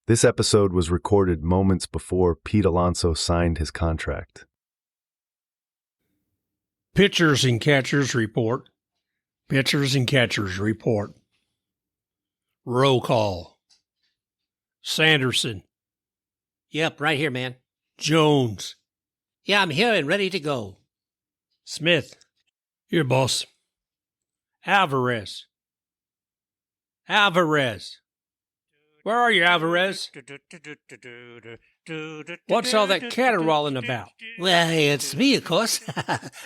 This episode was recorded moments before Pete Alonso signed his contract. Pitchers and catchers report. Pitchers and catchers report. Roll call. Sanderson. Yep, right here, man. Jones. Yeah, I'm here and ready to go. Smith. Here, boss. Alvarez. Alvarez. Where are you, Alvarez? What's all that caterwauling about? Well, it's me, of course,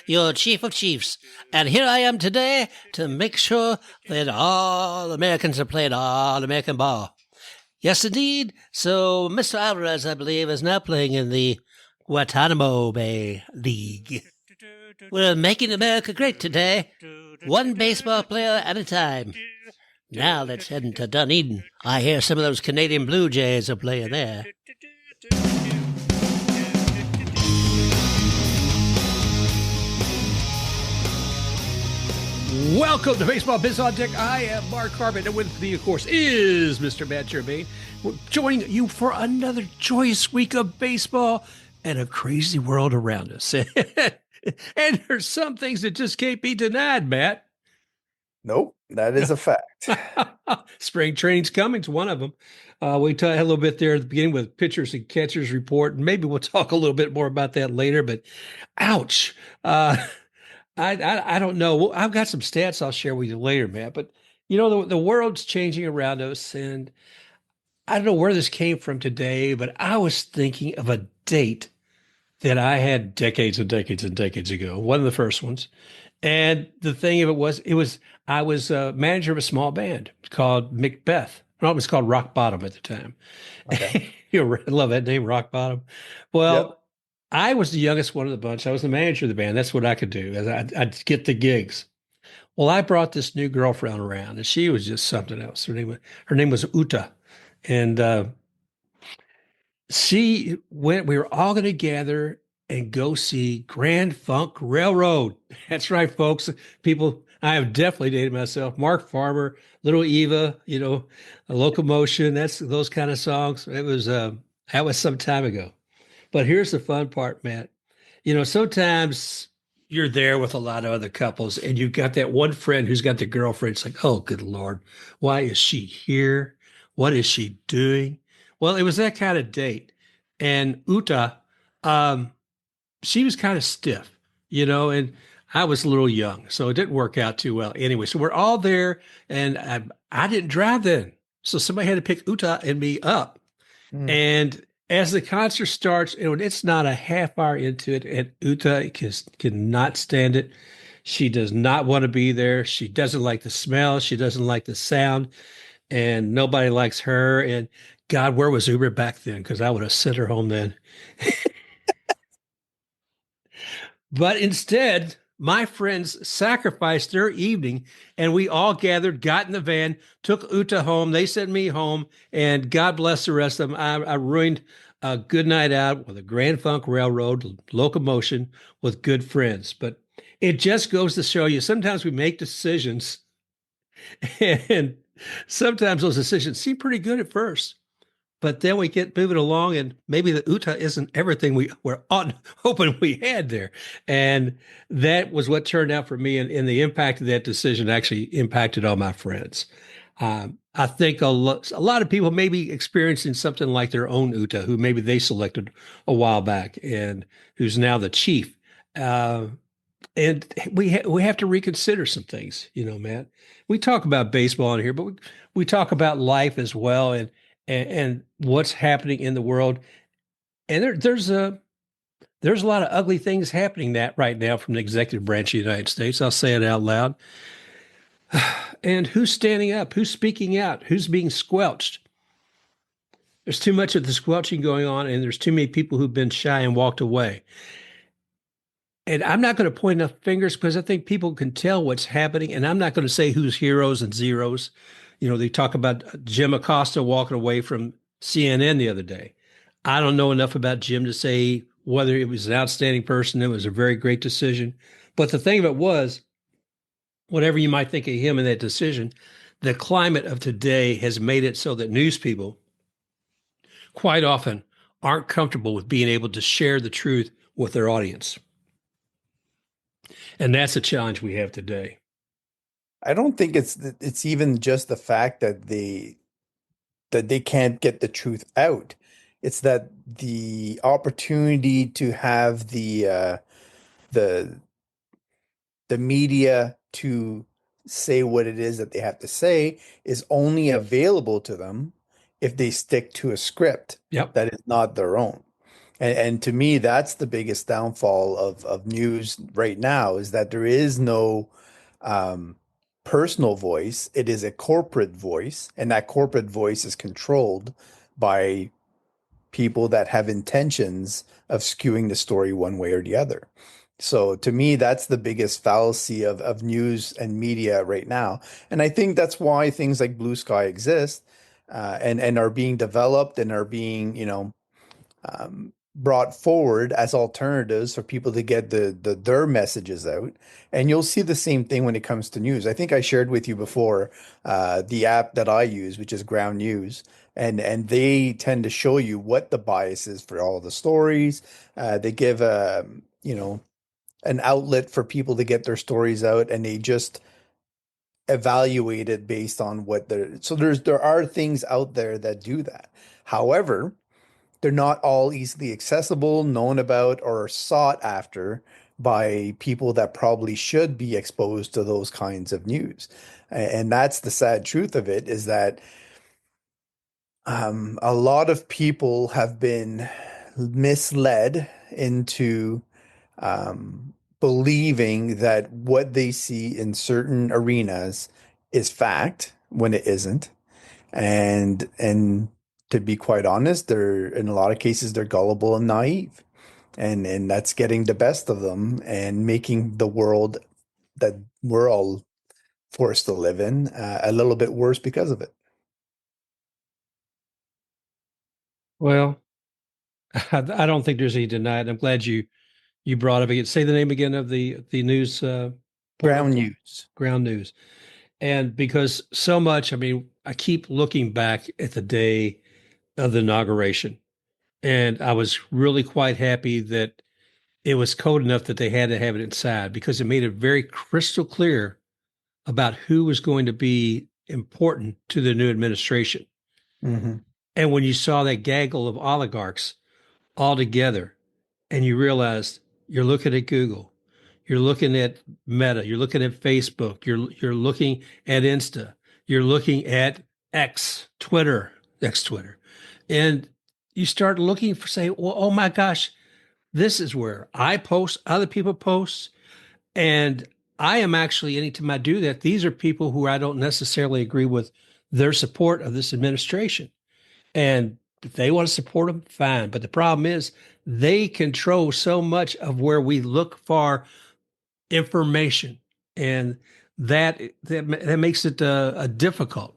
your chief of chiefs. And here I am today to make sure that all Americans are playing all American ball. Yes, indeed. So Mr. Alvarez, I believe, is now playing in the Guantanamo Bay League. We're making America great today, one baseball player at a time. Now let's head into Dunedin. I hear some of those Canadian Blue Jays are playing there. Welcome to Baseball Biz on Deck. I am Mark Carbon, and with me, of course, is Mr. Matt Germain. We're joining you for another joyous week of baseball and a crazy world around us. And there's some things that just can't be denied, Matt. Nope, that is a fact. Spring training's coming. It's one of them. We talked a little bit there at the beginning with pitchers and catchers report, and maybe we'll talk a little bit more about that later. But, ouch! I don't know. Well, I've got some stats I'll share with you later, Matt. But you know the world's changing around us, and I don't know where this came from today, but I was thinking of a date that I had decades and decades and decades ago. One of the first ones. And the thing of it was I was a manager of a small band called Macbeth. No, it was called Rock Bottom at the time. Okay. I love that name, Rock Bottom. Well, yep. I was the youngest one of the bunch. I was the manager of the band. That's what I could do. I'd get the gigs. Well, I brought this new girlfriend around, and she was just something else. Her name was Uta. And we were all going to gather and go see Grand Funk Railroad. That's right, folks. People, I have definitely dated myself. Mark Farmer, Little Eva, a Locomotion. That's those kind of songs. It was that was some time ago. But here's the fun part, Matt. Sometimes you're there with a lot of other couples, and you've got that one friend who's got the girlfriend. It's like, oh, good Lord, why is she here? What is she doing? Well, it was that kind of date, and Uta. She was kind of stiff, and I was a little young, so it didn't work out too well. Anyway, so we're all there, and I didn't drive then. So somebody had to pick Uta and me up. And as the concert starts, it's not a half hour into it, and Uta cannot stand it. She does not want to be there. She doesn't like the smell. She doesn't like the sound, and nobody likes her. And God, where was Uber back then? Because I would have sent her home then. But instead, my friends sacrificed their evening, and we all gathered, got in the van, took Uta home. They sent me home, and God bless the rest of them. I ruined a good night out with a Grand Funk Railroad Locomotion with good friends. But it just goes to show you, sometimes we make decisions, and sometimes those decisions seem pretty good at first. But then we get moving along, and maybe the Uta isn't everything we were hoping we had there. And that was what turned out for me. And the impact of that decision actually impacted all my friends. I think a lot of people may be experiencing something like their own Uta, who maybe they selected a while back and who's now the chief. And we have to reconsider some things, Matt. We talk about baseball in here, but we talk about life as well. And what's happening in the world. And there's a lot of ugly things happening right now from the executive branch of the United States. I'll say it out loud. And who's standing up? Who's speaking out? Who's being squelched? There's too much of the squelching going on, and there's too many people who've been shy and walked away. And I'm not going to point enough fingers because I think people can tell what's happening, and I'm not going to say who's heroes and zeros. They talk about Jim Acosta walking away from CNN the other day. I don't know enough about Jim to say whether it was an outstanding person. It was a very great decision. But the thing of it was, whatever you might think of him in that decision, the climate of today has made it so that news people quite often aren't comfortable with being able to share the truth with their audience. And that's a challenge we have today. I don't think it's even just the fact that they can't get the truth out. It's that the opportunity to have the the media to say what it is that they have to say is only available to them if they stick to a script Yep. that is not their own. And to me, that's the biggest downfall of news right now is that there is no um, personal voice. It is a corporate voice, and that corporate voice is controlled by people that have intentions of skewing the story one way or the other. So to me, that's the biggest fallacy of news and media right now. And I think that's why things like Blue Sky exist and are being developed and are being, brought forward as alternatives for people to get their messages out. And you'll see the same thing when it comes to news. I think I shared with you before the app that I use, which is GroundNews, and they tend to show you what the bias is for all of the stories. They give a an outlet for people to get their stories out, and they just evaluate it based on what they're. So there are things out there that do that. However, they're not all easily accessible, known about, or sought after by people that probably should be exposed to those kinds of news. And that's the sad truth of it is that a lot of people have been misled into believing that what they see in certain arenas is fact when it isn't. And to be quite honest, they're in a lot of cases they're gullible and naive. And that's getting the best of them and making the world that we're all forced to live in a little bit worse because of it. Well, I don't think there's any denying. I'm glad you brought up again. Say the name again of the news portal. Ground news. Ground News. And because so much, I mean, I keep looking back at the day of the inauguration, and I was really quite happy that it was code enough that they had to have it inside because it made it very crystal clear about who was going to be important to the new administration. Hmm. And when you saw that gaggle of oligarchs all together, and you realized you're looking at Google, you're looking at Meta, you're looking at Facebook, you're looking at Insta, you're looking at Twitter, and you start looking for say, well, oh my gosh, this is where I post, other people post, and I am actually anytime I do that, these are people who I don't necessarily agree with their support of this administration. And if they want to support them, fine. But the problem is they control so much of where we look for information, and that makes it difficult.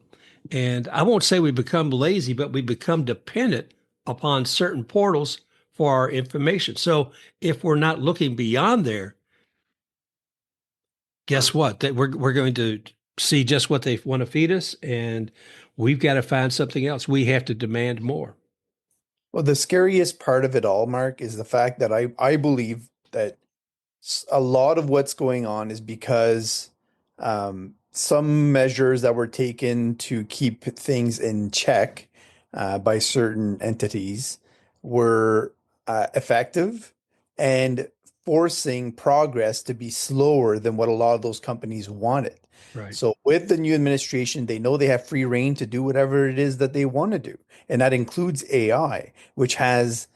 And I won't say we become lazy, but we become dependent upon certain portals for our information. So if we're not looking beyond there, guess what? That we're going to see just what they want to feed us, and we've got to find something else. We have to demand more. Well, the scariest part of it all, Mark, is the fact that I believe that a lot of what's going on is because some measures that were taken to keep things in check by certain entities were effective and forcing progress to be slower than what a lot of those companies wanted. Right. So with the new administration, they know they have free reign to do whatever it is that they want to do. And that includes AI, which has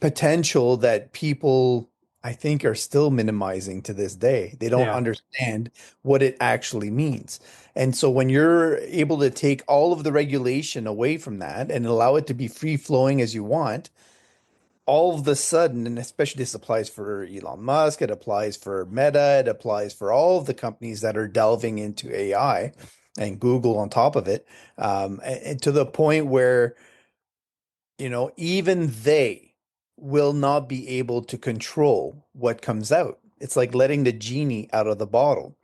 potential that people, I think, are still minimizing to this day. They don't Yeah. understand what it actually means. And so when you're able to take all of the regulation away from that and allow it to be free flowing as you want, all of the sudden, and especially this applies for Elon Musk, it applies for Meta, it applies for all of the companies that are delving into AI and Google on top of it, and to the point where even they will not be able to control what comes out It's like letting the genie out of the bottle.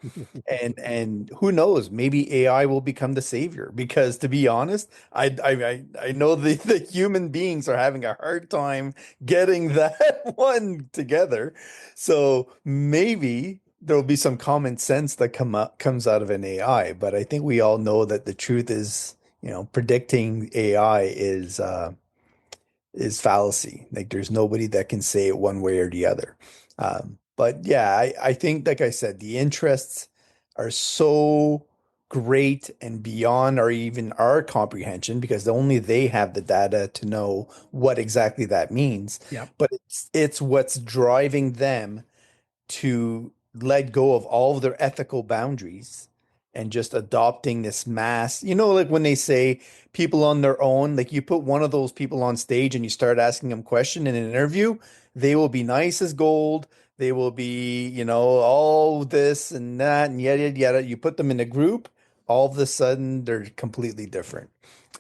And who knows, maybe AI will become the savior because to be honest, I know the human beings are having a hard time getting that one together. So maybe there'll be some common sense that comes out of an AI, but I think we all know that the truth is, predicting AI is fallacy. Like there's nobody that can say it one way or the other. But yeah, I think, like I said, the interests are so great and beyond or even our comprehension because only they have the data to know what exactly that means. Yep. But it's what's driving them to let go of all of their ethical boundaries and just adopting this mass. Like when they say people on their own, like you put one of those people on stage and you start asking them question in an interview, they will be nice as gold. They will be, all this and that and yada, yada, yada. You put them in a group, all of a sudden they're completely different.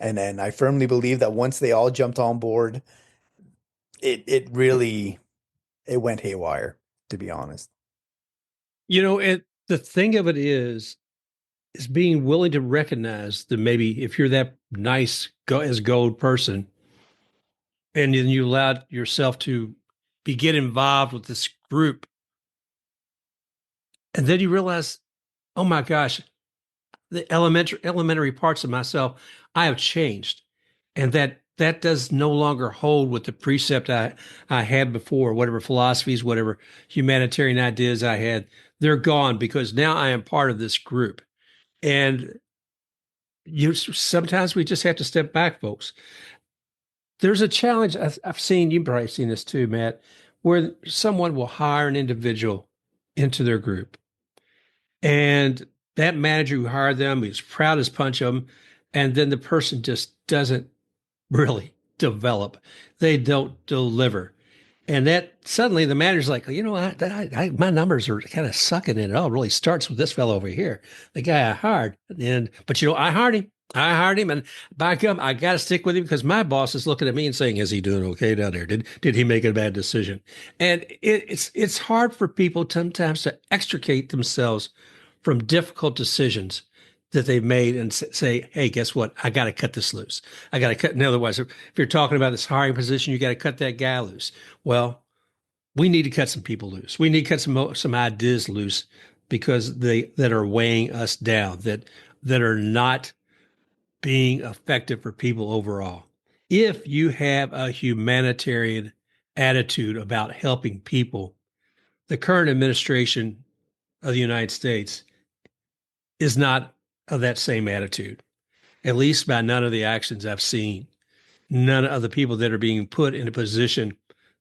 And then I firmly believe that once they all jumped on board, it really it went haywire, to be honest. The thing of it is being willing to recognize that maybe if you're that nice as gold person, and then you allow yourself to get involved with this group, and then you realize, oh my gosh, the elementary parts of myself, I have changed, and that does no longer hold with the precept I had before, whatever philosophies, whatever humanitarian ideas I had, they're gone because now I am part of this group. And sometimes we just have to step back, folks. There's a challenge I've seen, you've probably seen this too, Matt, where someone will hire an individual into their group. And that manager who hired them, he's proud as punch of them. And then the person just doesn't really develop. They don't deliver. And that suddenly the manager's like, my numbers are kind of sucking, and it all really starts with this fellow over here, the guy I hired. But I hired him. And by gum, I got to stick with him because my boss is looking at me and saying, "Is he doing okay down there? Did he make a bad decision?" And it's hard for people sometimes to extricate themselves from difficult decisions that they've made and say, "Hey, guess what? I got to cut this loose. I got to cut." In other words, if you're talking about this hiring position, you got to cut that guy loose. Well, we need to cut some people loose. We need to cut some ideas loose because that are weighing us down, that are not being effective for people overall. If you have a humanitarian attitude about helping people, the current administration of the United States is not of that same attitude, at least by none of the actions I've seen. None of the people that are being put in a position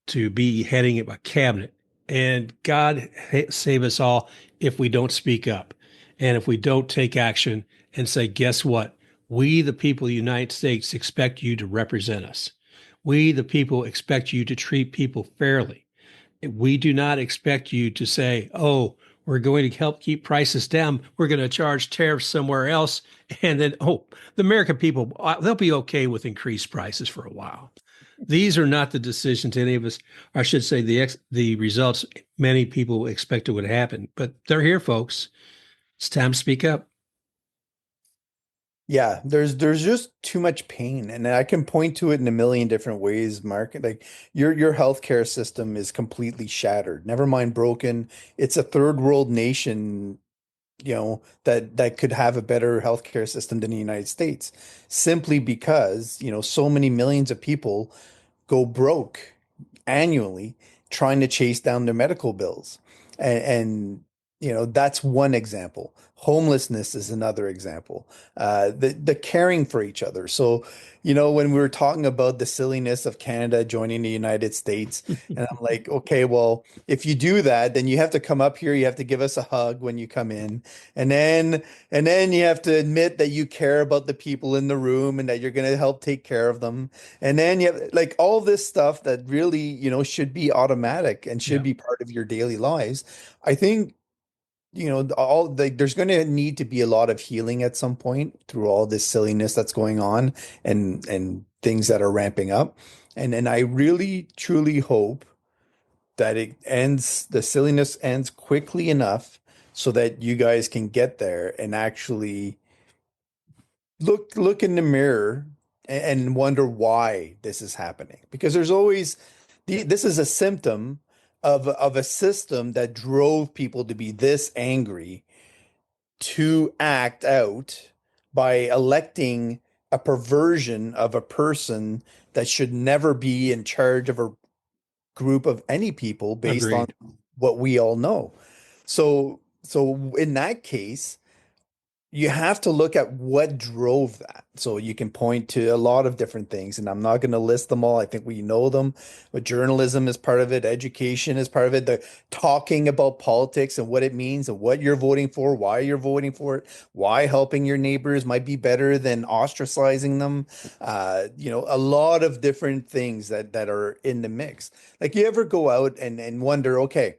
to be heading a cabinet. And God save us all if we don't speak up and if we don't take action and say, guess what? We, the people of the United States, expect you to represent us. We, the people, expect you to treat people fairly. We do not expect you to say, oh, we're going to help keep prices down. We're going to charge tariffs somewhere else. And then, oh, the American people, they'll be okay with increased prices for a while. These are not the decisions any of us, or I should say the results many people expected would happen. But they're here, folks. It's time to speak up. Yeah, there's just too much pain, and I can point to it in a million different ways, Mark. Like your healthcare system is completely shattered. Never mind broken. It's a third world nation, that could have a better healthcare system than the United States, simply because, so many millions of people go broke annually trying to chase down their medical bills. And that's one example. Homelessness is another example. The caring for each other. So, when we were talking about the silliness of Canada joining the United States, and I'm like, okay, well, if you do that, then you have to come up here, you have to give us a hug when you come in, and then you have to admit that you care about the people in the room and that you're going to help take care of them. And then you have like all this stuff that really, should be automatic and should Yeah. be part of your daily lives. I think, there's going to need to be a lot of healing at some point through all this silliness that's going on and things that are ramping up. And I really truly hope that the silliness ends quickly enough so that you guys can get there and actually look in the mirror and wonder why this is happening. Because there's always this is a symptom of a system that drove people to be this angry to act out by electing a perversion of a person that should never be in charge of a group of any people based on Agreed. what we all know. So in that case, you have to look at what drove that. So you can point to a lot of different things, and I'm not going to list them all. I think we know them. But journalism is part of it, education is part of it, the talking about politics and what it means and what you're voting for, why you're voting for it, why helping your neighbors might be better than ostracizing them. A lot of different things that are in the mix. Like you ever go out and wonder, okay,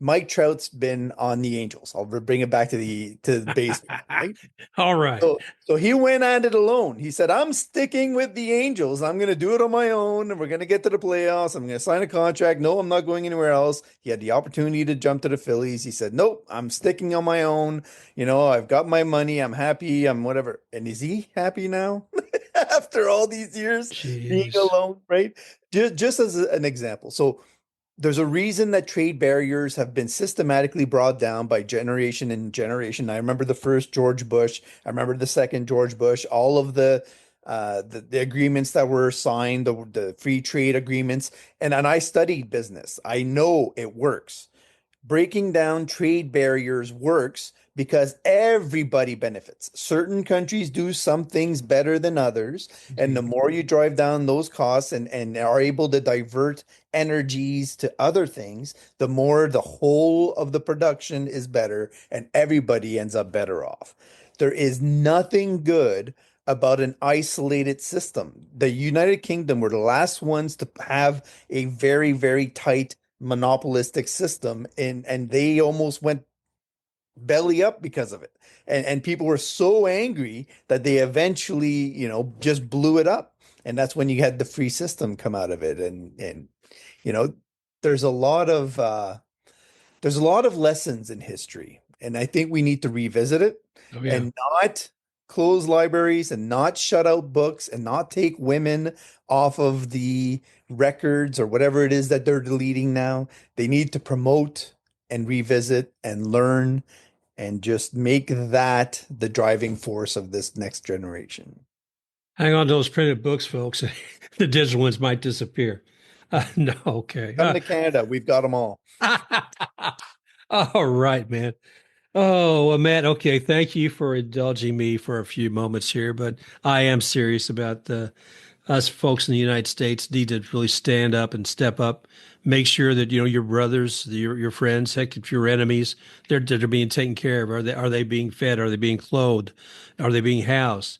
Mike Trout's been on the Angels. I'll bring it back to the baseball, right? All right. So he went at it alone. He said, "I'm sticking with the Angels. I'm going to do it on my own, and we're going to get to the playoffs. I'm going to sign a contract. No, I'm not going anywhere else." He had the opportunity to jump to the Phillies. He said, "Nope, I'm sticking on my own. I've got my money. I'm happy. I'm whatever." And is he happy now after all these years being Jeez. alone, right? Just as an example. So there's a reason that trade barriers have been systematically brought down by generation and generation. I remember the first George Bush. I remember the second George Bush. All of the agreements that were signed, the free trade agreements, and I studied business. I know it works. Breaking down trade barriers works because everybody benefits. Certain countries do some things better than others, and the Indeed. more you drive down those costs and are able to divert energies to other things, the more the whole of the production is better and everybody ends up better off. There is nothing good about an isolated system. The United Kingdom were the last ones to have a very, very tight monopolistic system, and they almost went belly up because of it. And people were so angry that they eventually, just blew it up. And that's when you had the free system come out of it. And you know, there's a lot of lessons in history, and I think we need to revisit it Oh yeah. and not close libraries and not shut out books and not take women off of the records or whatever it is that they're deleting now. They need to promote and revisit and learn and just make that the driving force of this next generation. Hang on to those printed books, folks. The digital ones might disappear. No, okay. Come to Canada, we've got them all. All right, man. Oh, well, Matt, okay. Thank you for indulging me for a few moments here, but I am serious about us folks in the United States need to really stand up and step up. Make sure that your brothers, your friends, heck, if your enemies, they're being taken care of. Are they being fed? Are they being clothed? Are they being housed?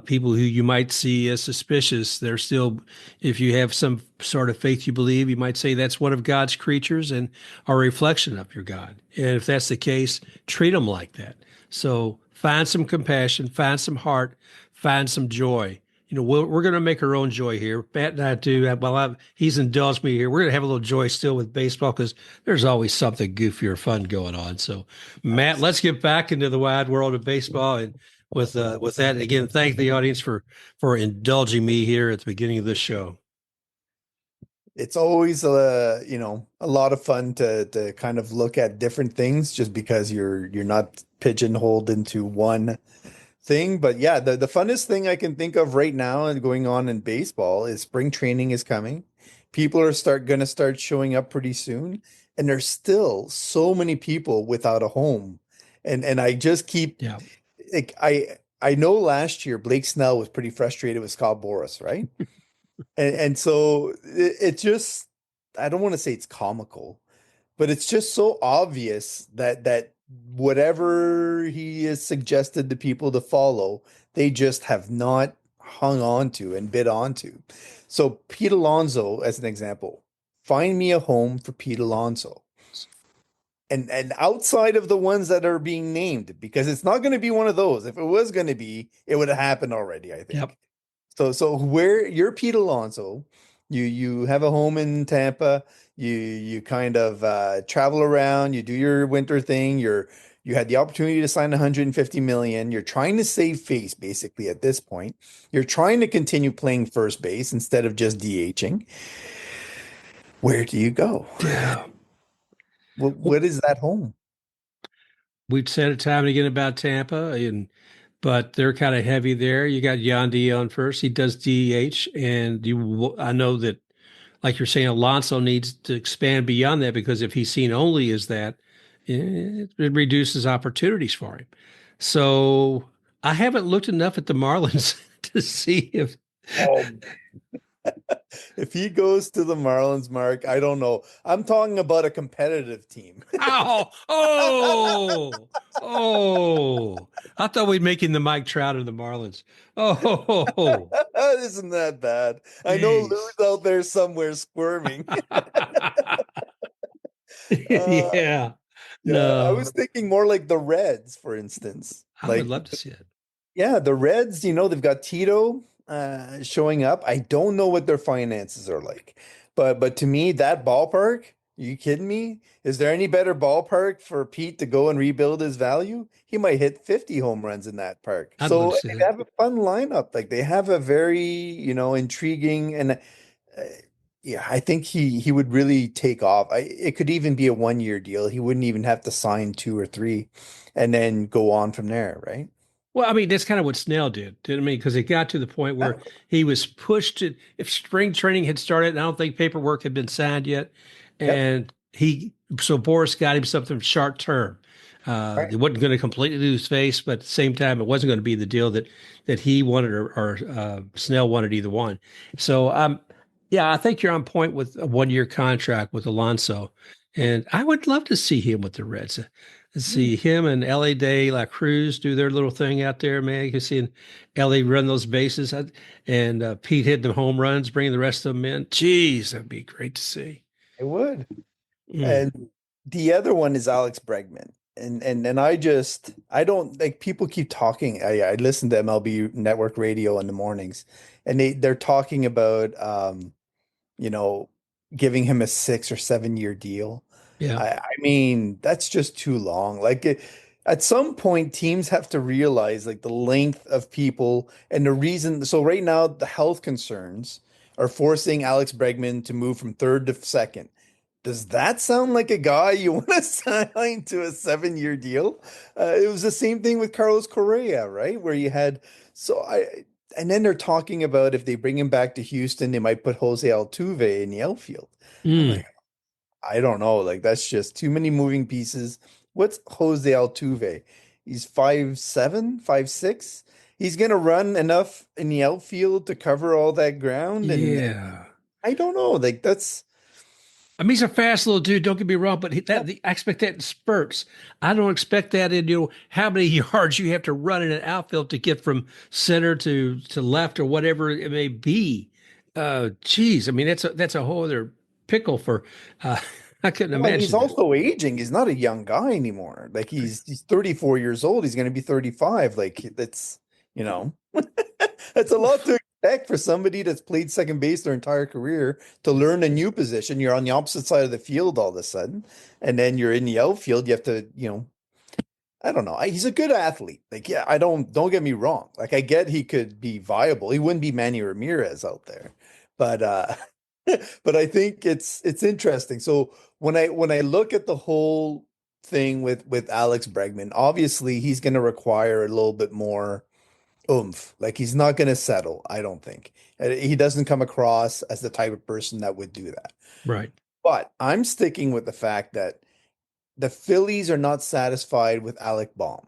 People who you might see as suspicious, they're still, if you have some sort of faith you believe, you might say that's one of God's creatures and a reflection of your God. And if that's the case, treat them like that. So find some compassion, find some heart, find some joy. We're going to make our own joy here. Matt and I do. He's indulged me here. We're going to have a little joy still with baseball because there's always something goofy or fun going on. So, Matt, let's get back into the wide world of baseball. And with that, again, thank the audience for indulging me here at the beginning of this show. It's always a lot of fun to kind of look at different things just because you're not pigeonholed into one thing. But yeah, the funnest thing I can think of right now and going on in baseball is spring training is coming. People are going to start showing up pretty soon, and there's still so many people without a home. And I just keep Yeah. like I know last year Blake Snell was pretty frustrated with Scott Boras, right? And so it just, I don't want to say it's comical, but it's just so obvious that whatever he has suggested to people to follow, they just have not hung on to and bid on to. So Pete Alonso, as an example, find me a home for Pete Alonso. And outside of the ones that are being named, because it's not going to be one of those. If it was going to be, it would have happened already, I Yep. think. So where you're Pete Alonso, You have a home in Tampa. You kind of travel around. You do your winter thing. You had the opportunity to sign 150 million. You're trying to save face basically at this point. You're trying to continue playing first base instead of just DHing. Where do you go? Yeah. What is that home? We've said it time and again about Tampa, but they're kind of heavy there. You got Yandy on first. He does DH, and I know that, like you're saying, Alonso needs to expand beyond that because if he's seen only as that, it reduces opportunities for him. So I haven't looked enough at the Marlins to see if. Oh, if he goes to the Marlins, Mark, I don't know. I'm talking about a competitive team. Oh, oh, oh! I thought we'd making the Mike Trout of the Marlins. Oh, Isn't that bad? I know jeez. Lou's out there somewhere squirming. Uh, Yeah. yeah, I No, was thinking more like the Reds, for instance. I would Like, love to see it. yeah, the Reds, they've got Tito showing up. I don't know what their finances are like. But to me, that ballpark, are you kidding me? Is there any better ballpark for Pete to go and rebuild his value? He might hit 50 home runs in that park. I'd love So to see they that. have a fun lineup. Like they have a very, intriguing and yeah, I think he would really take off. It could even be a 1 year deal. He wouldn't even have to sign two or three and then go on from there, right? Well, I mean, that's kind of what Snell did I mean? Because it got to the point Yeah. where he was pushed to, if spring training had started, and I don't think paperwork had been signed yet. Yep. So Boris got him something short term. Right. It wasn't going to completely lose face, but at the same time, it wasn't going to be the deal that he wanted or Snell wanted either one. So, yeah, I think you're on point with a 1 year contract with Alonso. And I would love to see him with the Reds. See him and Ellie De La Cruz do their little thing out there, man. You can see Ellie run those bases and Pete hit the home runs, bringing the rest of them in. Jeez, that'd be great to see. It would. Mm, And the other one is Alex Bregman. And I don't like people keep talking. I listen to MLB Network Radio in the mornings and they're talking about you know, giving him a 6 or 7 year deal. yeah. I mean, that's just too long. At some point, teams have to realize like the length of people and the reason. So right now, the health concerns are forcing Alex Bregman to move from third to second. Does that sound like a guy you want to sign to a 7 year deal? It was the same thing with Carlos Correa, right? Where you had so I and then they're talking about if they bring him back to Houston, they might put Jose Altuve in the outfield. I'm Mm, like, I don't know. Like that's just too many moving pieces. What's Jose Altuve? He's 5'7", 5'6". He's gonna run enough in the outfield to cover all that ground, and yeah. I don't know. Like that's I mean, he's a fast little dude. Don't get me wrong, but I expect that in spurts. I don't expect that in how many yards you have to run in an outfield to get from center to left or whatever it may be. Geez, I mean that's a whole other pickle for. I couldn't Well, and he's imagine that. also aging. He's not a young guy anymore. Like he's 34 years old. He's going to be 35. Like that's, you know, that's a lot to expect for somebody that's played second base their entire career to learn a new position. You're on the opposite side of the field all of a sudden, and then you're in the outfield. You have to, I don't know. He's a good athlete. Like, yeah, don't get me wrong. Like, I get he could be viable. He wouldn't be Manny Ramirez out there, but but I think it's interesting. So when I look at the whole thing with Alex Bregman, obviously he's going to require a little bit more oomph. Like he's not going to settle, I don't think. He doesn't come across as the type of person that would do that. Right. But I'm sticking with the fact that the Phillies are not satisfied with Alec Baum.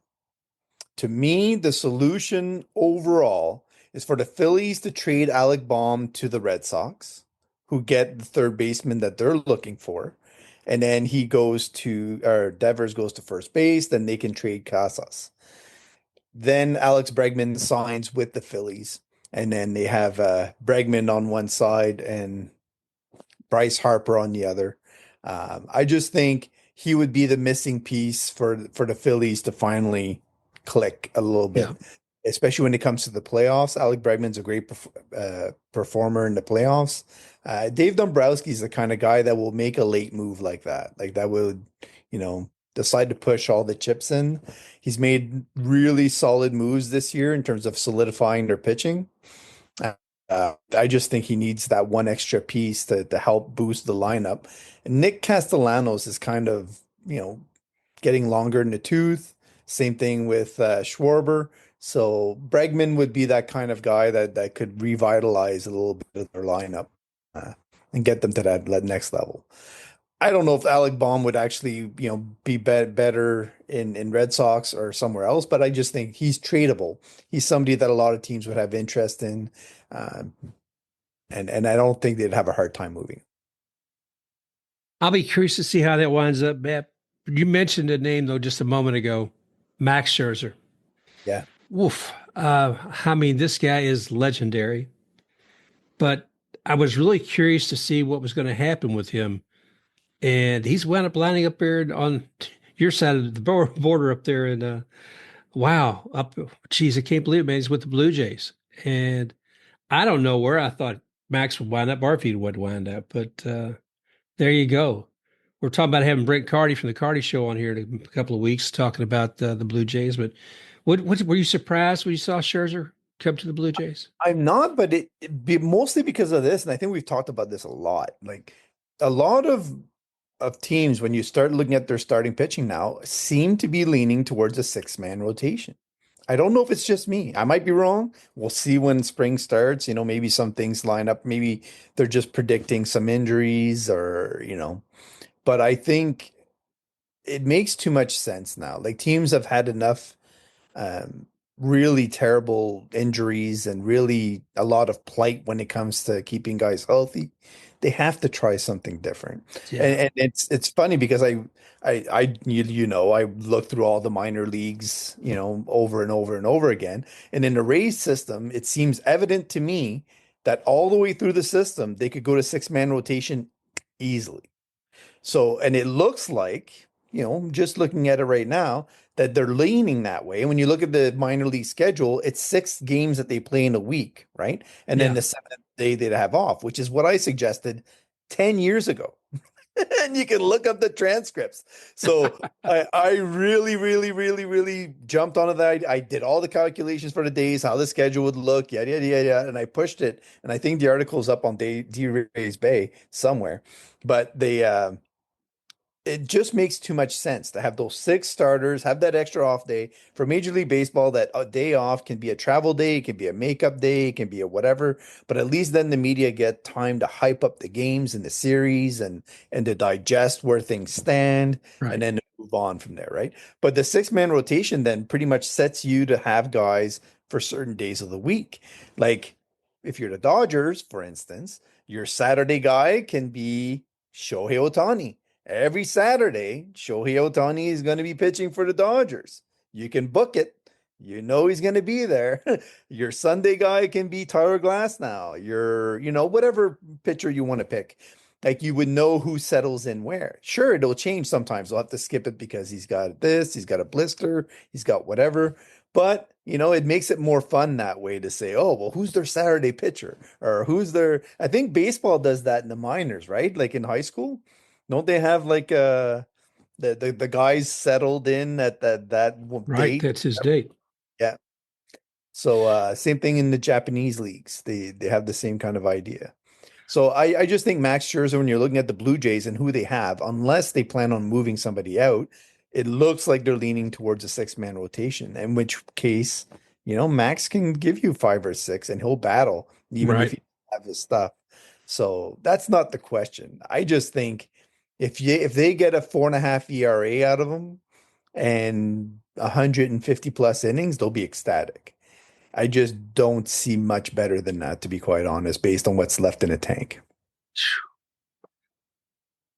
To me, the solution overall is for the Phillies to trade Alec Baum to the Red Sox, who get the third baseman that they're looking for. And then or Devers goes to first base, then they can trade Casas. Then Alex Bregman signs with the Phillies. And then they have Bregman on one side and Bryce Harper on the other. I just think he would be the missing piece for the Phillies to finally click a little Yeah. bit. especially when it comes to the playoffs. Alec Bregman's a great performer in the playoffs. Dave Dombrowski's the kind of guy that will make a late move like that. Like that would, decide to push all the chips in. He's made really solid moves this year in terms of solidifying their pitching. I just think he needs that one extra piece to help boost the lineup. And Nick Castellanos is kind of, getting longer in the tooth. Same thing with Schwarber. So Bregman would be that kind of guy that could revitalize a little bit of their lineup uh, and get them to that next level. I don't know if Alec Baum would actually, be better in Red Sox or somewhere else, but I just think he's tradable. He's somebody that a lot of teams would have interest in, uh, and I don't think they'd have a hard time moving. I'll be curious to see how that winds up, Matt. You mentioned a name though just a moment ago, Max Scherzer. Yeah. Woof. I mean, this guy is legendary, but I was really curious to see what was going to happen with him. And he's wound up lining up there on your side of the border up there. And wow, geez, I can't believe it, man. He's with the Blue Jays. And I don't know where I thought Max would wind up or if he would wind up, but there you go. We're talking about having Brent Carty from the Carty Show on here in a couple of weeks talking about the Blue Jays. But what were you surprised when you saw Scherzer come to the Blue Jays? I'm not, but it be mostly because of this, and I think we've talked about this a lot. Like a lot of teams, when you start looking at their starting pitching now, seem to be leaning towards a six-man rotation. I don't know if it's just me. I might be wrong. We'll see when spring starts. Maybe some things line up. Maybe they're just predicting some injuries or. But I think it makes too much sense now. Like teams have had enough um, really terrible injuries and really a lot of plight when it comes to keeping guys healthy. They have to try something different. Yeah. And it's funny because I look through all the minor leagues, over and over and over again. And in the Rays system, it seems evident to me that all the way through the system, they could go to six-man rotation easily. So, and it looks like, just looking at it right now, that they're leaning that way. And when you look at the minor league schedule, it's 6 games that they play in a week, right? And then Yeah. the seventh day they'd have off, which is what I suggested 10 years ago. And you can look up the transcripts. So I really, really, really, really jumped onto that. I did all the calculations for the days, how the schedule would look, yada, yada, yada. And I pushed it. And I think the article's up on D-Rays Bay somewhere. But it just makes too much sense to have those 6 starters, have that extra off day for Major League Baseball. That a day off can be a travel day, it can be a makeup day, it can be a whatever. But at least then the media get time to hype up the games and the series and to digest where things stand Right. and then to move on from there, right? But the six-man rotation then pretty much sets you to have guys for certain days of the week. Like if you're the Dodgers, for instance, your Saturday guy can be Shohei Ohtani. Every Saturday, Shohei Ohtani is going to be pitching for the Dodgers. You can book it. You know he's going to be there. Your Sunday guy can be Tyler Glass now. Whatever pitcher you want to pick. Like you would know who settles in where. Sure, it'll change sometimes. I'll have to skip it because he's got this, he's got a blister, he's got whatever. But, it makes it more fun that way to say, oh, well, who's their Saturday pitcher? Or I think baseball does that in the minors, right? Like in high school. Don't they have like the guys settled in at that Right. date? That's his date. Yeah. So same thing in the Japanese leagues. They have the same kind of idea. So I just think Max Scherzer, when you're looking at the Blue Jays and who they have, unless they plan on moving somebody out, it looks like they're leaning towards a six-man rotation. In which case, Max can give you 5 or 6 and he'll battle even if Right. he doesn't have his stuff. So that's not the question. I just think if they get a 4.5 ERA out of him and 150 plus innings, they'll be ecstatic. I just don't see much better than that, to be quite honest, based on what's left in a tank.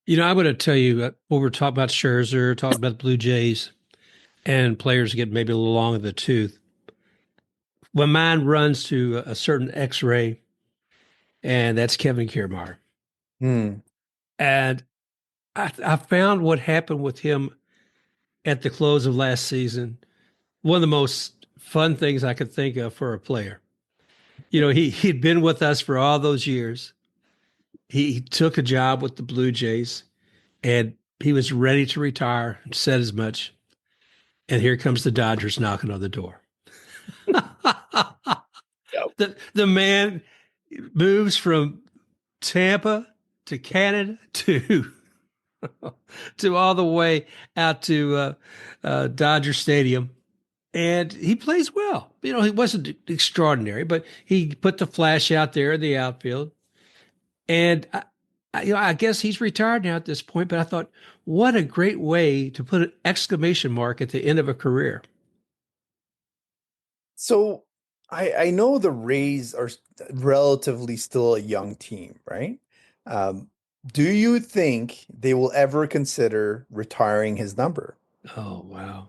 I'm going to tell you what we're talking about Scherzer, talking about the Blue Jays, and players get maybe a little long in the tooth. When mine runs to a certain X-ray, and that's Kevin Kiermaier. Hmm. And I found what happened with him at the close of last season one of the most fun things I could think of for a player. He'd been with us for all those years. He took a job with the Blue Jays, and he was ready to retire, said as much. And here comes the Dodgers knocking on the door. Yep. The man moves from Tampa to Canada to all the way out to Dodger Stadium, and he plays well. He wasn't extraordinary, but he put the flash out there in the outfield. And I guess he's retired now at this point. But I thought, what a great way to put an exclamation mark at the end of a career. So I know the Rays are relatively still a young team, right? Um, do you think they will ever consider retiring his number? Oh wow,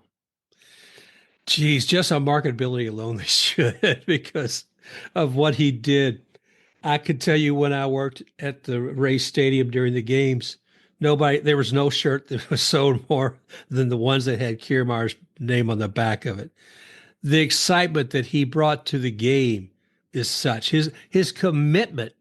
geez, just on marketability alone, they should because of what he did. I could tell you when I worked at the Race Stadium during the games, there was no shirt that was sold more than the ones that had Kiermaier's name on the back of it. The excitement that he brought to the game is such. His commitment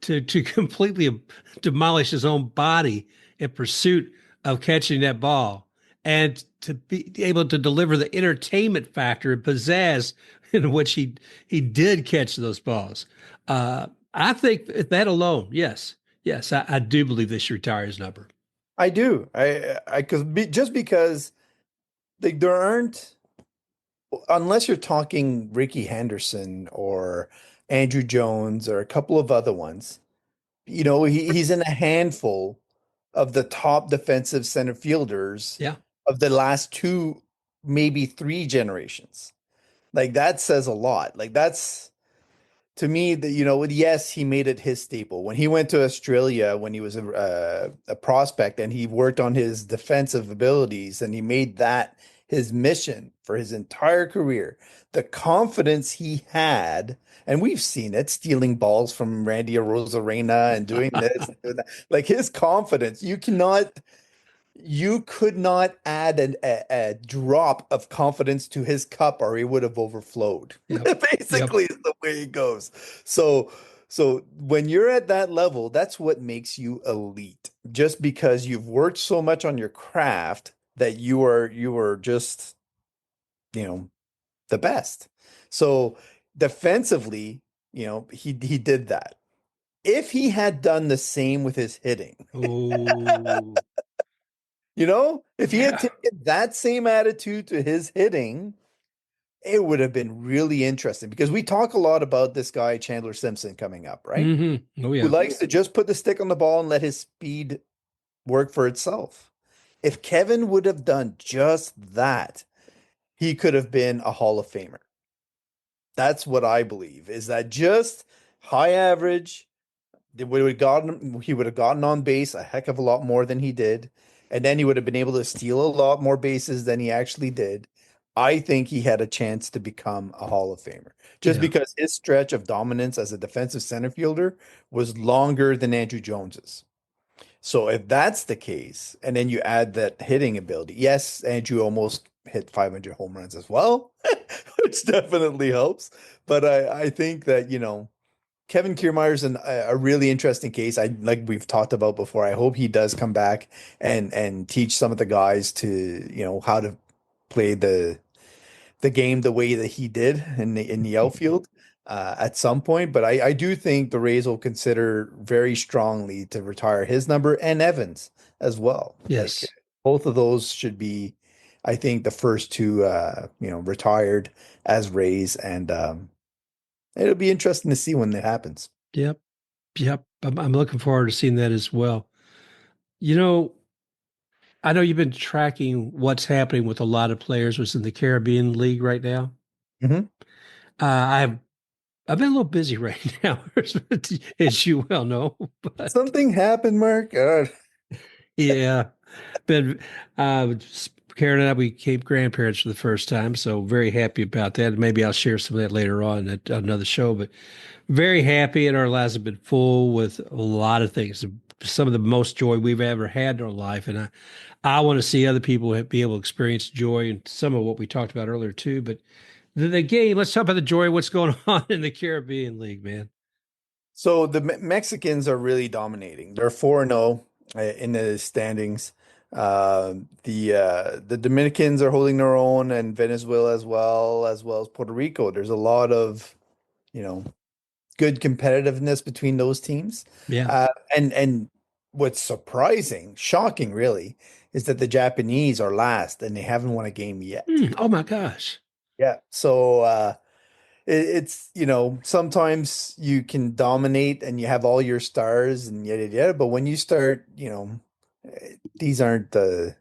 to completely demolish his own body in pursuit of catching that ball and to be able to deliver the entertainment factor and pizzazz in which he did catch those balls. I think that alone, yes, I do believe they should retire his number. I do. Just because there aren't, unless you're talking Ricky Henderson or Andrew Jones or a couple of other ones, he's in a handful of the top defensive center fielders Yeah, of the last two, maybe three generations. Like that says a lot. Like that's to me that yes, he made it his staple when he went to Australia when he was a prospect and he worked on his defensive abilities and he made that his mission for his entire career. The confidence he had, and we've seen it, stealing balls from Randy Arozarena and doing this, and doing that. Like his confidence, you could not add a drop of confidence to his cup or he would have overflowed. yep, yep, Basically, is the way it goes. So, so when you're at that level, that's what makes you elite. Just because you've worked so much on your craft that you are just, the best. So defensively, he did that. If he had done the same with his hitting, oh, if he had yeah, taken that same attitude to his hitting, it would have been really interesting because we talk a lot about this guy, Chandler Simpson, coming up, right? oh Who yeah, likes to just put the stick on the ball and let his speed work for itself. If Kevin would have done just that, he could have been a Hall of Famer. That's what I believe, is that just high average, he would have gotten on base a heck of a lot more than he did, and then he would have been able to steal a lot more bases than he actually did. I think he had a chance to become a Hall of Famer just yeah, because his stretch of dominance as a defensive center fielder was longer than Andrew Jones's. So if that's the case, and then you add that hitting ability, yes, Andrew almost hit 500 home runs as well, which definitely helps. But I think that, Kevin Kiermaier's a really interesting case. Like we've talked about before. I hope he does come back and teach some of the guys to, how to play the game the way that he did in the outfield at some point. But I do think the Rays will consider very strongly to retire his number and Evans as well. Like yes, both of those should be, I think, the first two retired as Rays, and it'll be interesting to see when that happens. yep, yep. I'm looking forward to seeing that as well. You know, I know you've been tracking what's happening with a lot of players within the Caribbean League right now. Mhm. I've been a little busy right now, as you well know. But Something happened, Mark. yeah, been Karen and I became grandparents for the first time, so very happy about that. Maybe I'll share some of that later on at another show. But very happy, and our lives have been full with a lot of things. Some of the most joy we've ever had in our life, and I want to see other people be able to experience joy and some of what we talked about earlier too. But the game. Let's talk about the joy of what's going on in the Caribbean League, man. So the Mexicans are really dominating. They're 4-0 in the standings. The Dominicans are holding their own, and Venezuela as well as Puerto Rico. There's a lot of, you know, good competitiveness between those teams. Yeah. Uh, and what's surprising, shocking really, is that the Japanese are last and they haven't won a game yet. Oh my gosh. Yeah. So it's, sometimes you can dominate and you have all your stars and yada yada, but when you start, these aren't the,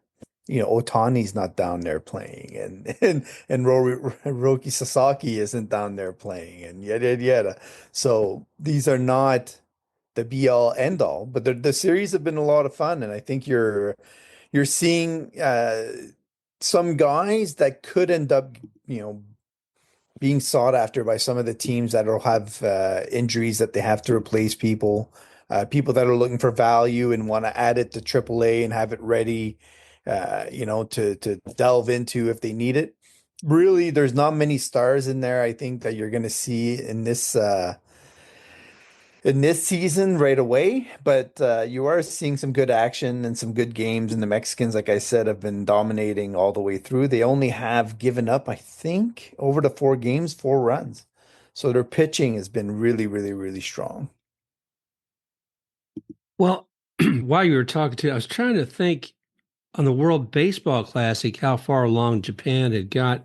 Otani's not down there playing, and Roki Sasaki isn't down there playing, and yada yada yada. So these are not the be all end all, but the series have been a lot of fun, and I think you're seeing some guys that could end up, being sought after by some of the teams that will have injuries that they have to replace people, people that are looking for value and want to add it to AAA and have it ready, to delve into if they need it. Really, there's not many stars in there, I think, that you're going to see in this season right away, but you are seeing some good action and some good games. And the Mexicans, like I said, have been dominating all the way through. They only have given up, I think, over the 4 games, 4 runs. So their pitching has been really, really, really strong. Well, while you were talking to, I was trying to think on the World Baseball Classic how far along Japan had got.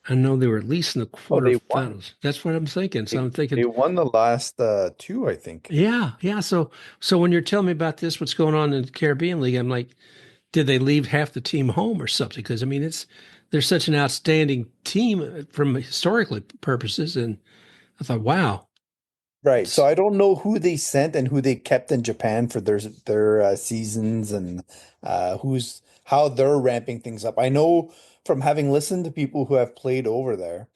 I know they were at least in the Oh, they won. quarterfinals. That's what I'm thinking. So They, I'm thinking, they won the last two, I think. yeah, yeah. So when you're telling me about this, what's going on in the Caribbean League, I'm like, did they leave half the team home or something? Because I mean, they're such an outstanding team from historically purposes, and I thought, wow. Right. So I don't know who they sent and who they kept in Japan for their seasons, and who's how they're ramping things up. I know from having listened to people who have played over there,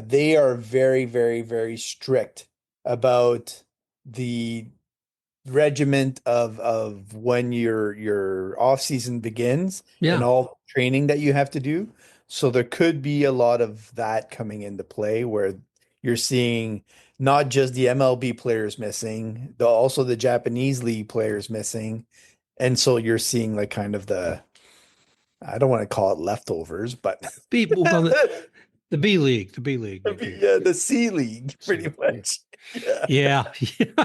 they are very, very, very strict about the regiment of when your off season begins and Yeah. all the training that you have to do. So there could be a lot of that coming into play where you're seeing not just the MLB players missing, also the Japanese league players missing. And so you're seeing like kind of I don't want to call it leftovers, but Well, the B League, the B League, maybe. yeah, the C League pretty Yeah. much. Yeah. Yeah.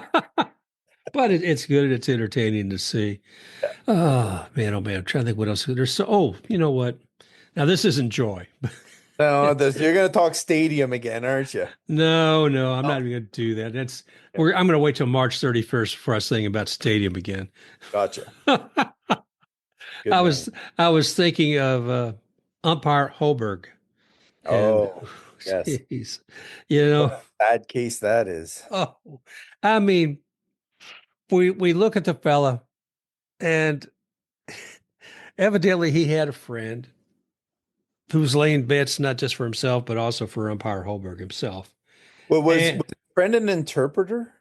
But it's good and it's entertaining to see. Oh man, oh man. I'm trying to think what else. You know what? Now this isn't joy. No, you're gonna talk stadium again, aren't you? No, I'm not Oh, even gonna do that. I'm gonna wait till March 31st before I think about stadium again. gotcha. I Good man. was thinking of umpire Holberg, and Oh, yes. jeez, you What know, a bad case that is. oh, I mean, we look at the fella, and evidently he had a friend who's laying bets not just for himself but also for umpire Holberg himself. Well, was And his friend an interpreter?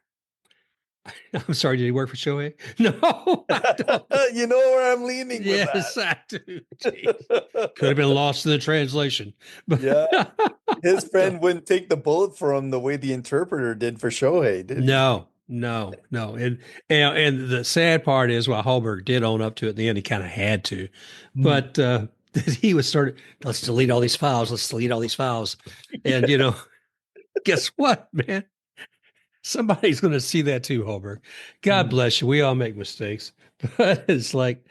I'm sorry, did he work for Shohei? No, I don't. You know where I'm leaning with Yes, I do. Jeez. Could have been lost in the translation, but Yeah, his friend wouldn't take the bullet for him the way the interpreter did for Shohei, did he? no. And the sad part is, while Holberg did own up to it in the end, he kind of had to, Hmm. but he was let's delete all these files. Let's delete all these files. And, guess what, man? Somebody's going to see that too, Holberg. God Hmm. bless you. We all make mistakes, but it's like,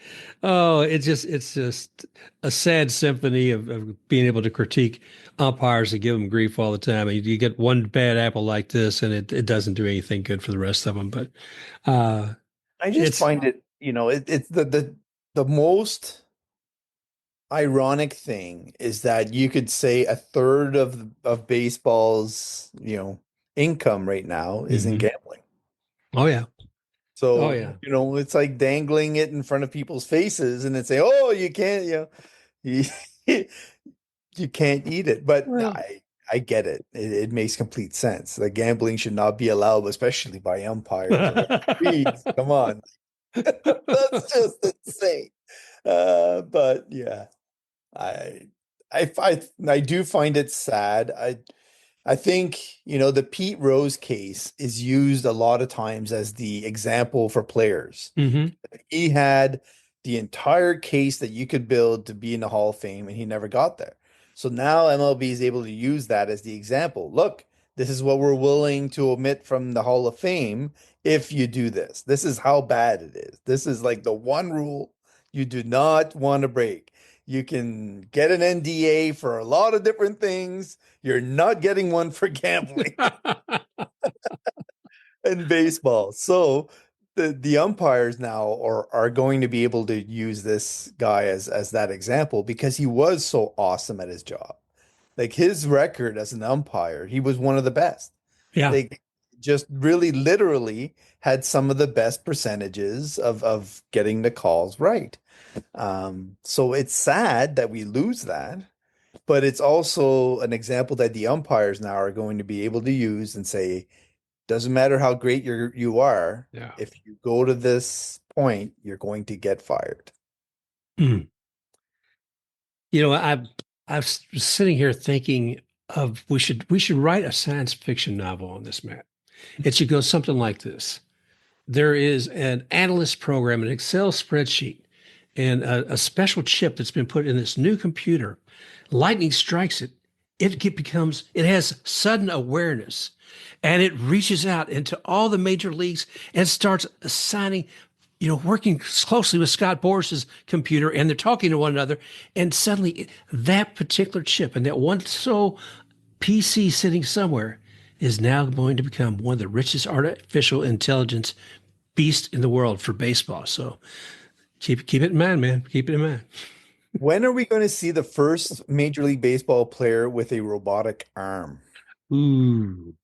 oh, it's just a sad symphony of being able to critique umpires and give them grief all the time. And you get one bad apple like this, and it doesn't do anything good for the rest of them. But uh, I just it's find it, it's the most ironic thing is that you could say a third of baseball's, income right now is in Mhm. gambling. Oh yeah, oh So, yeah. it's like dangling it in front of people's faces and then say, "Oh, you can't, you, you can't eat it." But Well, I get it. It makes complete sense. The gambling should not be allowed, especially by umpires or referees. Come on. That's just insane. But yeah, I I do find it sad. I think, the Pete Rose case is used a lot of times as the example for players. Hmm. He had the entire case that you could build to be in the Hall of Fame, and he never got there. So now MLB is able to use that as the example. Look, this is what we're willing to omit from the Hall of Fame if you do this. This is how bad it is. This is like the one rule you do not want to break. You can get an NDA for a lot of different things. You're not getting one for gambling in baseball. So the umpires now are going to be able to use this guy as that example because he was so awesome at his job. Like his record as an umpire, he was one of the best. Yeah. Like just really literally had some of the best percentages of getting the calls right. So it's sad that we lose that, but it's also an example that the umpires now are going to be able to use and say, doesn't matter how great you are, Yeah. if you go to this point, you're going to get fired. Mm. I was sitting here thinking of we should write a science fiction novel on this, Matt. It should go something like this. There is an analyst program, an Excel spreadsheet, and a special chip that's been put in this new computer. Lightning strikes it. It has sudden awareness, and it reaches out into all the major leagues and starts assigning, working closely with Scott Boras's computer, and they're talking to one another. And suddenly, that particular chip and that one PC sitting somewhere is now going to become one of the richest artificial intelligence beasts in the world for baseball. So keep it in mind, man. Keep it in mind. When are we going to see the first Major League Baseball player with a robotic arm? Ooh,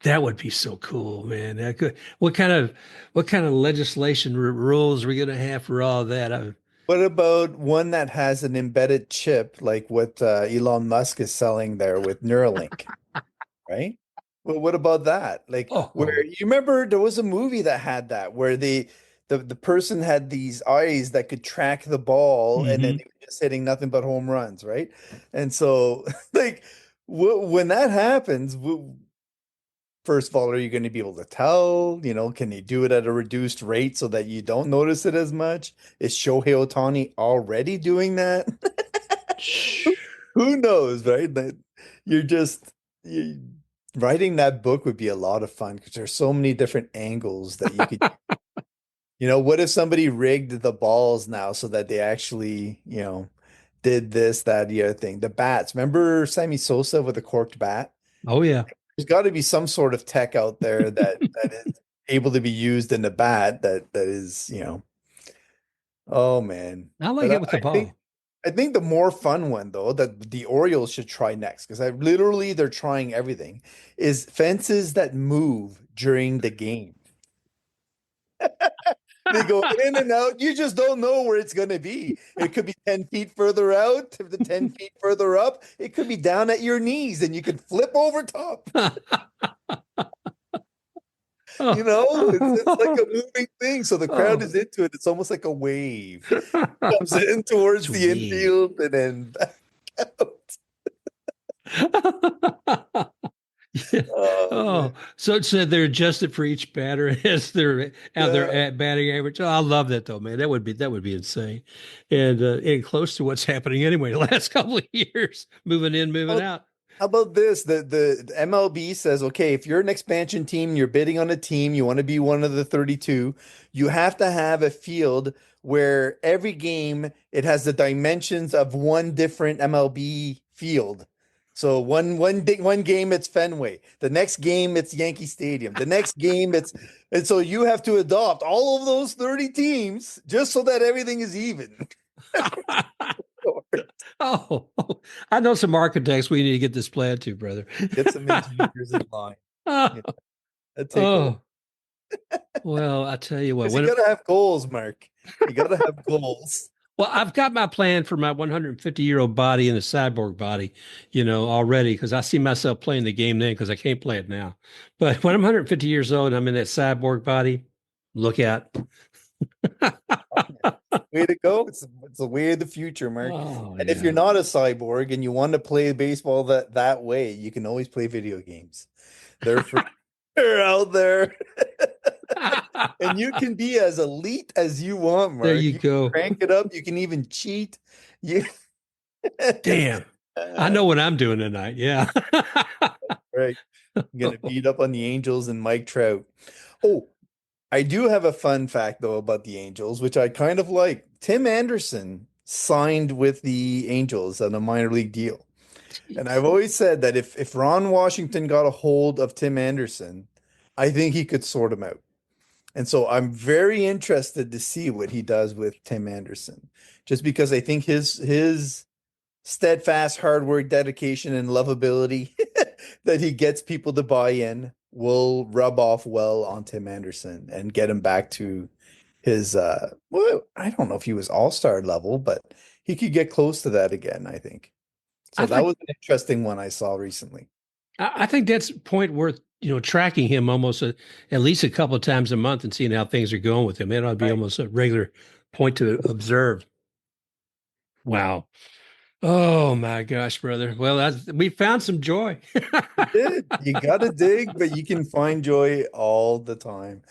that would be so cool, man. That could. What kind of legislation rules are we going to have for all that? What about one that has an embedded chip like what Elon Musk is selling there with Neuralink, right? Well, what about that? Like where Oh. you remember there was a movie that had that where the person had these eyes that could track the ball and then Hmm. they were just hitting nothing but home runs, right? And so like when that happens, first of all, are you going to be able to tell? Can you do it at a reduced rate so that you don't notice it as much? Is Shohei Ohtani already doing that? Who knows, right? That you're just you, writing that book would be a lot of fun because there's so many different angles that you could. What if somebody rigged the balls now so that they actually, did this, that, the other thing? The bats. Remember Sammy Sosa with a corked bat? Oh yeah. There's got to be some sort of tech out there that is able to be used in the bat that is, oh man. I like But it with the ball. I think the more fun one though that the Orioles should try next because they're trying everything is fences that move during the game. They go in and out. You just don't know where it's going to be. It could be 10 feet further out, to the 10 feet further up. It could be down at your knees and you could flip over top. It's like a moving thing. So the crowd is into it. It's almost like a wave. Comes in towards It's the weird. infield and then back out. Yeah. Oh, Oh, man. so it said they're adjusted for each batter as their Yeah. batting average. Oh, I love that though, man. That would be insane, and close to what's happening anyway. The last couple of years, moving in, moving How, out. how about this? The MLB says, okay, if you're an expansion team, you're bidding on a team, you want to be one of the 32, you have to have a field where every game it has the dimensions of one different MLB field. So one game it's Fenway, the next game it's Yankee Stadium, the next game and so you have to adopt all of those 30 teams just so that everything is even. Oh, I know some architects we need to get this plan to, brother. Get some engineers in line. Oh, Yeah, that'd take a while. oh, well, I tell you what, Because you gotta have goals, Mark. You gotta have goals. well, I've got my plan for my 150-year-old body and the cyborg body, already because I see myself playing the game then because I can't play it now. But when I'm 150 years old and I'm in that cyborg body, look out. way to go. It's the way of the future, Mark. Oh And if you're yeah. not a cyborg and you want to play baseball that way, you can always play video games. They're free. They're out there. And you can be as elite as you want, There Mark. you You can go. crank it up. You can even cheat. You Damn. I know what I'm doing tonight. Yeah. right. I'm gonna beat up on the Angels and Mike Trout. Oh, I do have a fun fact though about the Angels, which I kind of like. Tim Anderson signed with the Angels on a minor league deal. And I've always said that if Ron Washington got a hold of Tim Anderson, I think he could sort him out. And so I'm very interested to see what he does with Tim Anderson, just because I think his steadfast hard work, dedication, and lovability that he gets people to buy in will rub off well on Tim Anderson and get him back to his well, I don't know if he was all-star level, but he could get close to that again, I think. I So that think was an interesting one I saw recently. I think that's a point worth, tracking him almost at least a couple of times a month and seeing how things are going with him. It ought to be Right. almost a regular point to observe. Wow. Oh my gosh, brother. Well, we found some joy. You did. You gotta dig, but you can find joy all the time.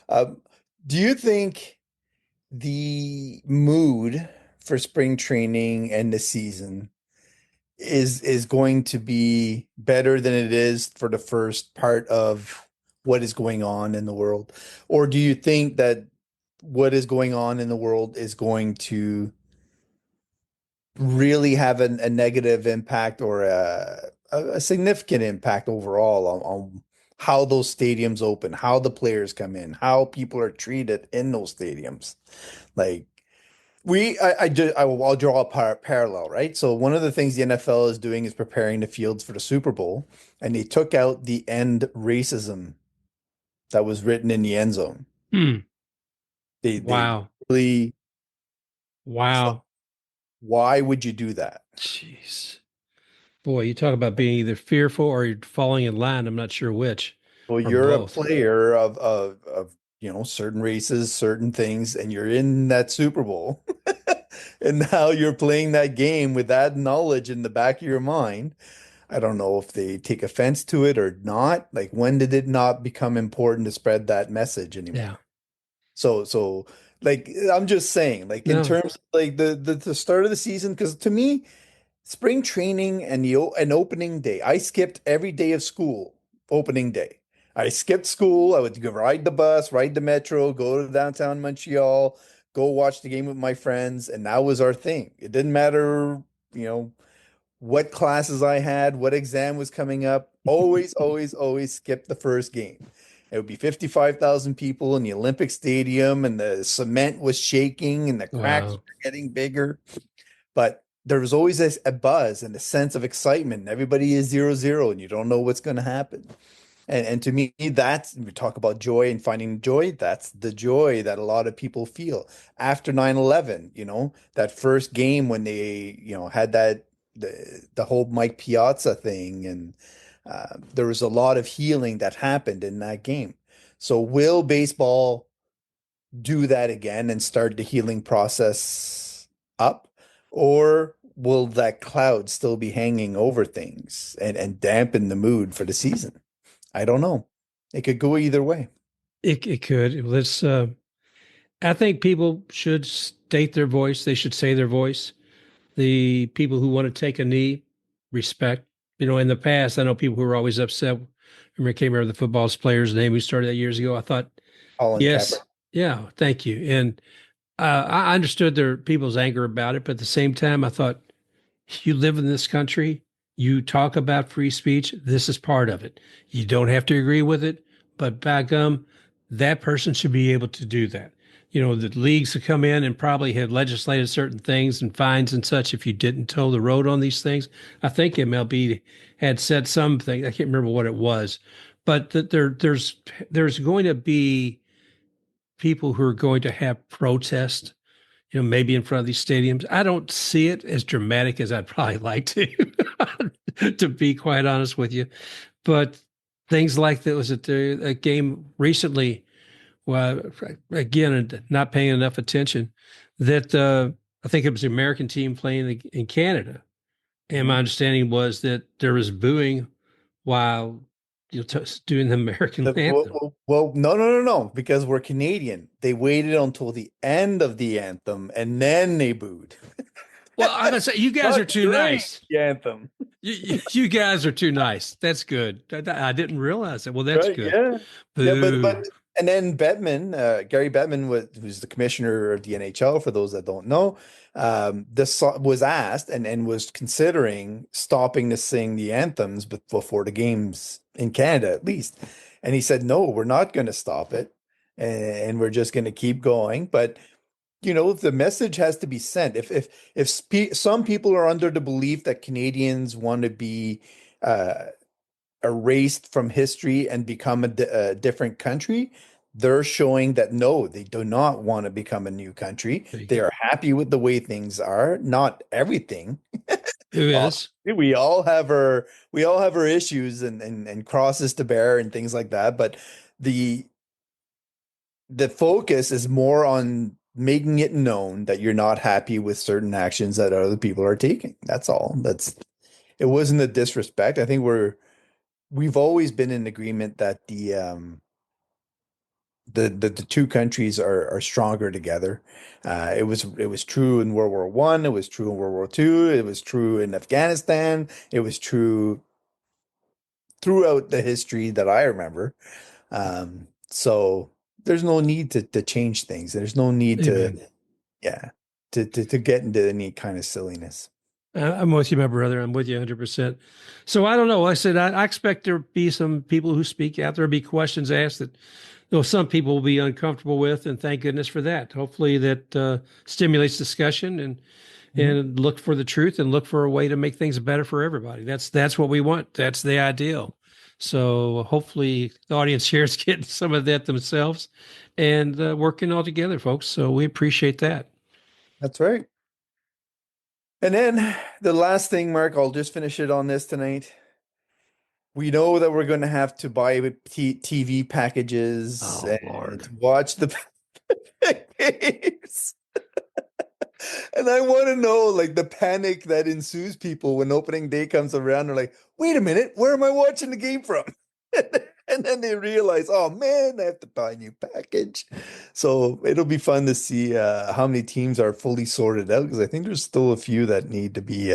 Um, do you think the mood for spring training and the season is going to be better than it is for the first part of what is going on in the world? Or do you think that what is going on in the world is going to really have a negative impact or a significant impact overall on how those stadiums open, how the players come in, how people are treated in those stadiums? Like I'll draw a parallel, right? So one of the things the NFL is doing is preparing the fields for the Super Bowl, and they took out the end racism that was written in the end zone. Hmm. They Wow. really, it's like, Wow. why would you do that? Jeez. Boy, you talk about being either fearful or you're falling in line. I'm not sure which, Well, or you're a both. player of certain races, certain things, and you're in that Super Bowl. And now you're playing that game with that knowledge in the back of your mind. I don't know if they take offense to it or not. Like, when did it not become important to spread that message Yeah. anymore? So like I'm just saying, like in No. terms of like the start of the season, because to me, spring training and an opening day. I skipped every day of school opening day. I skipped school. I would go ride the bus, ride the metro, go to downtown Montreal, go watch the game with my friends, and that was our thing. It didn't matter, you know, what classes I had, what exam was coming up. Always, always, always skip the first game. It would be 55,000 people in the Olympic Stadium, and the cement was shaking and the cracks Wow. were getting bigger. But there was always a buzz and a sense of excitement. Everybody is 0-0, and you don't know what's going to happen. And to me, that's, we talk about joy and finding joy. That's the joy that a lot of people feel after 9/11, that first game when they, had the whole Mike Piazza thing. And there was a lot of healing that happened in that game. So will baseball do that again and start the healing process up? Or will that cloud still be hanging over things and dampen the mood for the season? I don't know. It could go either way. It could. Let's I think people should state their voice. They should say their voice. The people who want to take a knee, respect. In the past, I know people who were always upset. I can't remember the football player's name who started that years ago. I thought, Colin yes, Kaepernick. yeah, thank you. And I understood their people's anger about it, but at the same time, I thought, you live in this country, you talk about free speech, this is part of it. You don't have to agree with it, but by gum, that person should be able to do that. The leagues have come in and probably have legislated certain things and fines and such if you didn't toe the road on these things. I think MLB had said something, I can't remember what it was, but that there's going to be people who are going to have protest, maybe in front of these stadiums. I don't see it as dramatic as I'd probably like to, to be quite honest with you. But things like that was at a game recently well, again, not paying enough attention, that I think it was the American team playing in Canada. And my understanding was that there was booing while doing the American anthem. No, because we're Canadian. They waited until the end of the anthem and then they booed. Well, I'm gonna say you guys are too nice. The anthem. You guys are too nice. That's good. I didn't realize it. Well, that's Right, good. yeah. Boo. But and then Bettman, Gary Bettman who's the commissioner of the NHL, for those that don't know, this was asked and was considering stopping to sing the anthems before the games in Canada, at least. And he said, no, we're not going to stop it. And we're just going to keep going. But the message has to be sent. If some people are under the belief that Canadians want to be erased from history and become a different country, they're showing that no, they do not want to become a new country. They are happy with the way things are. Not everything. Who is? We all have our issues and crosses to bear and things like that. But the focus is more on making it known that you're not happy with certain actions that other people are taking. That's all. It wasn't a disrespect. I think we've always been in agreement that the two countries are stronger together. It was true in World War One. It was true in World War Two. It was true in Afghanistan. It was true throughout the history that I remember. So there's no need to change things. There's no need to get into any kind of silliness. I'm with you, my brother. I'm with you 100%. So I don't know. Like I said, I expect there be some people who speak out. There'll be questions asked that some people will be uncomfortable with, and thank goodness for that. Hopefully that stimulates discussion and look for the truth and look for a way to make things better for everybody. That's what we want. That's the ideal. So hopefully the audience here is getting some of that themselves and working all together, folks. So we appreciate that. That's right. And then the last thing, Mark, I'll just finish it on this tonight. We know that we're going to have to buy TV packages and watch the games. And I want to know, like, the panic that ensues people when opening day comes around. They're like, wait a minute, where am I watching the game from? And then they realize, oh man, I have to buy a new package. So it'll be fun to see how many teams are fully sorted out, because I think there's still a few that need to be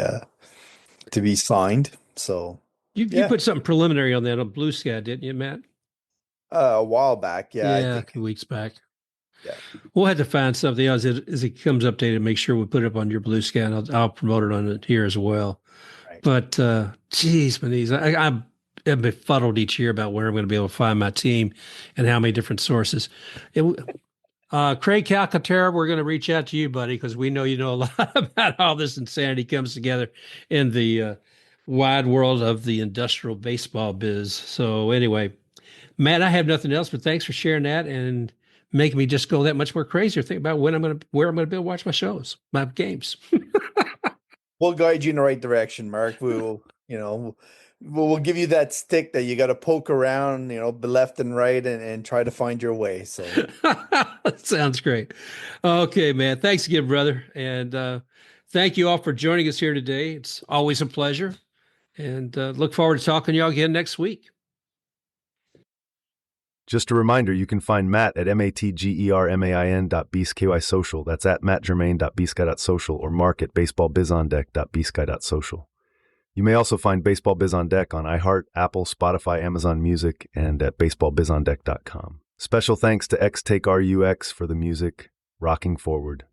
signed. So you put something preliminary on that on Blue Sky, didn't you, Matt? A while back, yeah, I think. a few weeks back. Yeah, we'll have to find something else as it comes updated. Make sure we put it up on your Blue Sky, and I'll promote it on it here as well. Right. But geez, I'm befuddled each year about where I'm going to be able to find my team and how many different sources. Craig Calcaterra, we're going to reach out to you, buddy, because we know you know a lot about how this insanity comes together in the wide world of the industrial baseball biz. So anyway, Matt, I have nothing else, but thanks for sharing that and making me just go that much more crazy or think about where I'm going to be able to watch my shows, my games. We'll guide you in the right direction, Mark. We'll give you that stick that you got to poke around, left and right and try to find your way. So that sounds great. Okay, man. Thanks again, brother. And thank you all for joining us here today. It's always a pleasure. And look forward to talking to y'all again next week. Just a reminder, you can find Matt at matgermain.bsky social. That's at mattgermain.bsky.social or Mark at baseballbizondeck.bsky.social. You may also find Baseball Biz on Deck on iHeart, Apple, Spotify, Amazon Music, and at baseballbizondeck.com. Special thanks to XTakeRUX for the music, Rocking Forward.